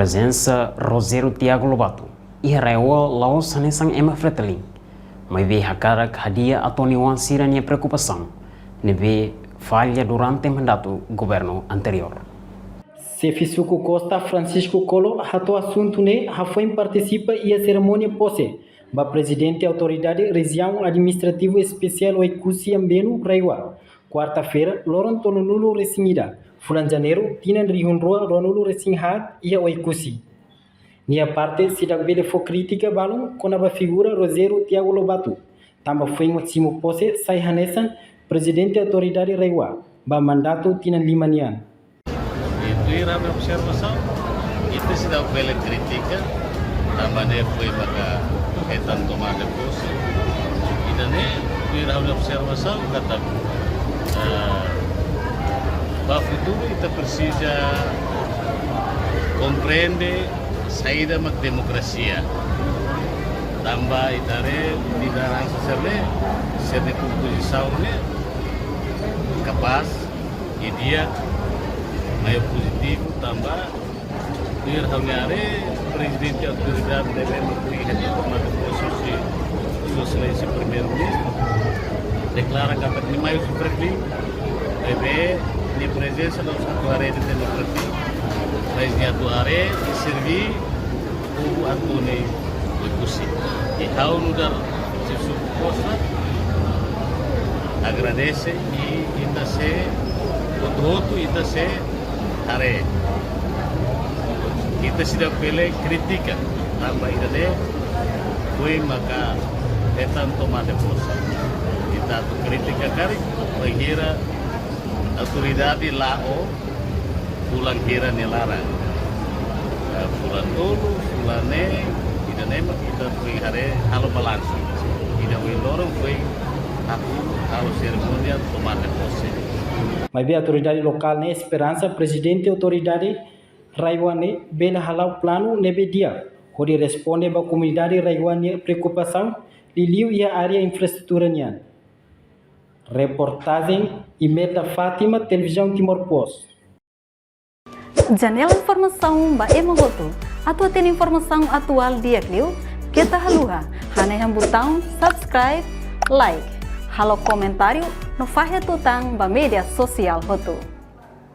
presença Rogério Tiago Lobato e Raul Laos Sanesang Emma Freteling. Mas veio a cara que hadia a Tony Wan Sirania preocupação, neve falha durante o mandato governo anterior. Sefisuco Costa Francisco Colo hato assunto ne foi participa e a cerimônia posse ba presidente autoridade região administrativo especial Oikusi Ambenu Raiwa. Quarta-feira, Loron Tonunulu Resinida, Fulan Janeiro, Tinan Rihunroa Ronulu Resinghat e a Oikusi. Nia parte, sidak bele fo crítica balon com a figura Rogério Tiago Lobato. Tamba foi um simo posse sai hanesan presidente autoridade Raiwa, ba mandato Tinan Limanian. Itu irame observação, itu sidak bele crítica, tambane foi maka etan tomada posse. Idane irame observação kata para o futuro kita precisa compreender saída da democracia. Tambah itare di dalam ser composição capaz e dia mais positivo tambah ir hamyare presidente autoridade deve melihat tomada posisi seleksi primeiro-ministro declara que ni mais supervi deve ni presença dos atuários de democracia mas ni atuários de servir o atune Oikusi e how nudar se suposta agradece e ainda se outro ainda se are kita sudah pilih kritika tambah ide foi maka etan tomada posse kita kritika kari mengira autoridade lao pulang kira nelara pulang dulu pulane ida nema kita foi hare halo balanço ida foi lorong foi aku halo cerimônia tomada posse. Mas a autoridade local ne esperança presidente autoridade Raiwane bela halau plano nebe dia onde responde ba comunidade Raiwane preocupação liliu ia área infraestrutura nian. Reportagem Imeta Fátima, Televisão Timor-Poste. Janela informação ba Emogoto. Atua tem informação atual dia Clio. Kita haluha. Hane botão subscribe, like. Halo comentário no faixa tutang ba media sosial hotu.